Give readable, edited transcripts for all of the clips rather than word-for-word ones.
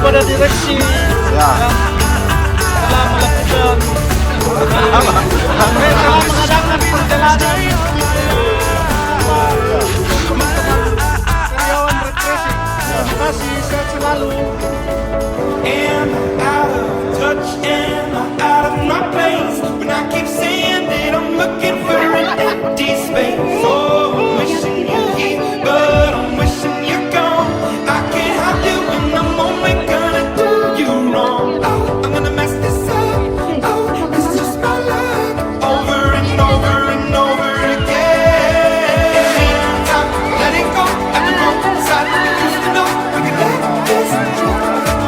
kepada direksi yang telah melakukan telah mengadakan perjalanan teman-teman karyawan refreshing. Terima kasih, sehat selalu. Am I out of touch? Am I out of my place? When I keep saying that I'm looking for an empty space. Oh, I'm wishing you here, but I'm wishing you're gone. I can't have you and I'm only gonna do you wrong. Oh, I'm gonna mess this up. Oh, this is just my luck. Over and over and over again. Stop, let it go. I can go inside. Used to know we could let this trip.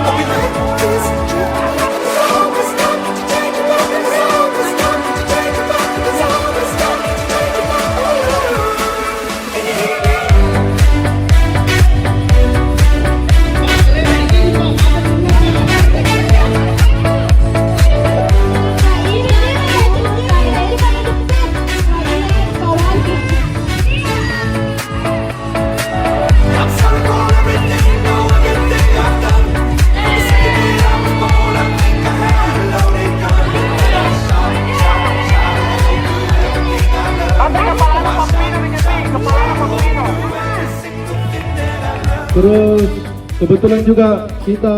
Oh, we let this trip. It's always time to take it back. It's always time to take it back. It's always time to take it back. I'm sorry for everything, for everything I've done. I'm sick of it, I was bold, I think I had a loaded gun. Shot, everything I love. Terus kebetulan juga kita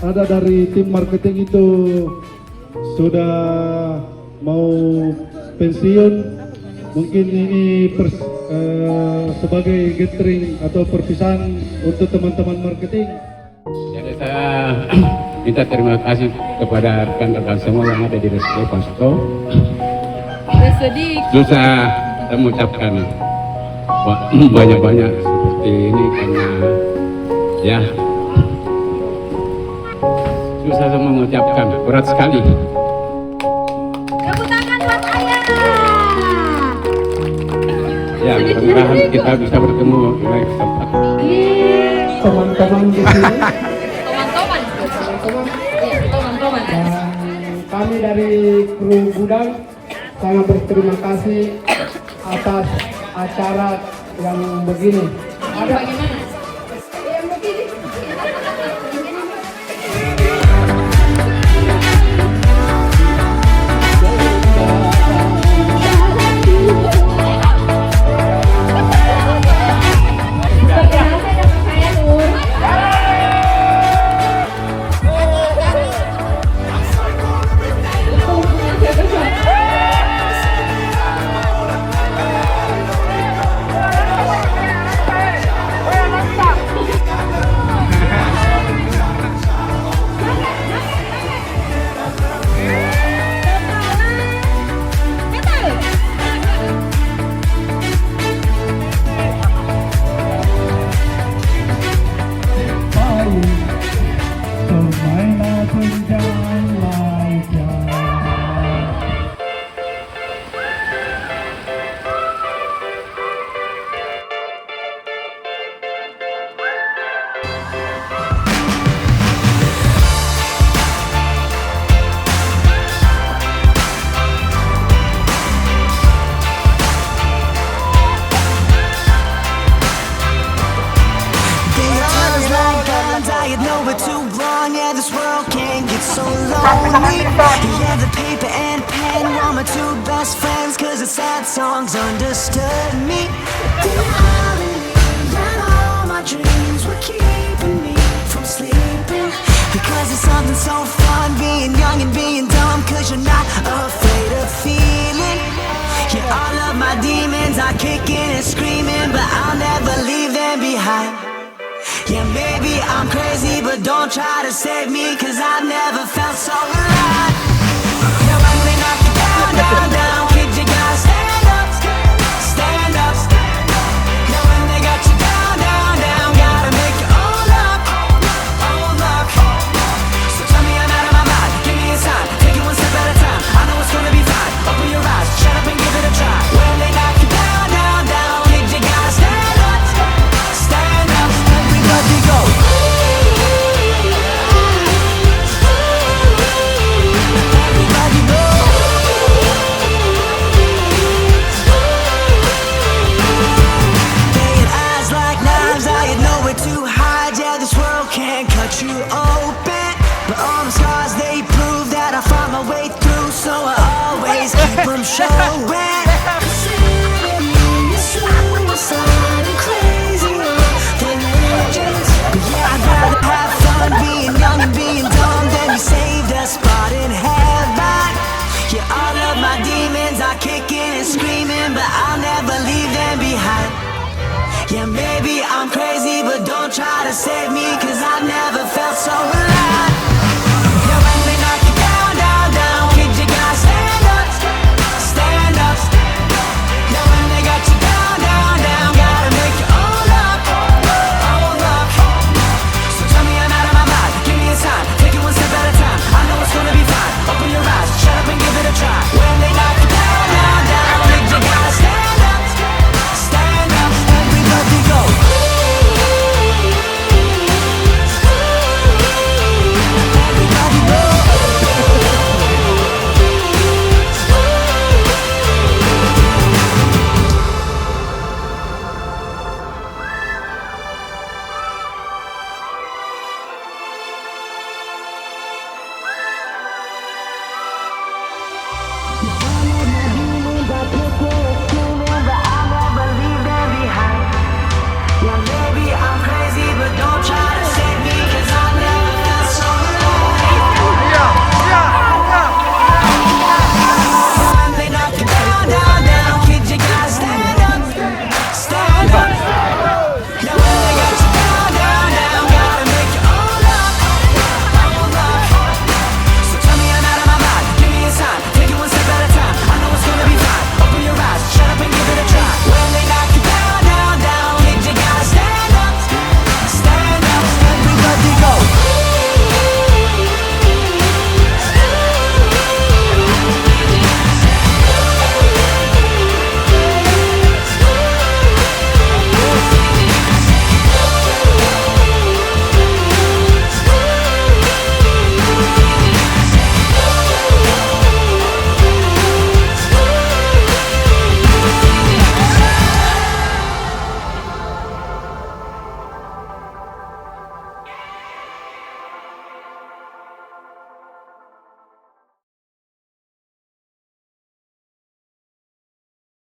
ada dari tim marketing itu sudah mau pensiun. Mungkin ini sebagai gathering atau perpisahan untuk teman-teman marketing. Jadi saya minta terima kasih kepada rekan-rekan semua yang ada di Resto Pasto. Bersedih. Susah saya mengucapkan banyak-banyak seperti ini karena ya susah saya mengucapkan, berat sekali. Tepuk tangan buat ayah. Ya, mudah-mudahan kita bisa bertemu di lain kesempatan. Teman-teman di sini Teman-teman. dan kami dari kru gudang sangat berterima kasih atas acara yang begini. Bagaimana? Yeah, the paper and pen were my two best friends, cause the sad songs understood me. They all believed that all my dreams were keeping me from sleeping. Because it's something so fun being young and being dumb, cause you're not afraid of feeling. Yeah, all of my demons are kicking and screaming, but I'll never leave them behind. Yeah, maybe I'm crazy, but don't try to save me, cause I've never felt so alive. Yeah, when they knock you down, down, down, kids, you gotta stand up, stand up. Yeah, when they got you down, down, down, gotta make your own luck, own luck. So tell me I'm out of my mind, give me a sign, take it one step at a time. I know it's gonna be fine, open your eyes, shut up and give it a try. When they knock you down, down, down, kids, you gotta stand up, stand up. Everybody go. open, but all the scars they prove that I find my way through. So I always keep them showing.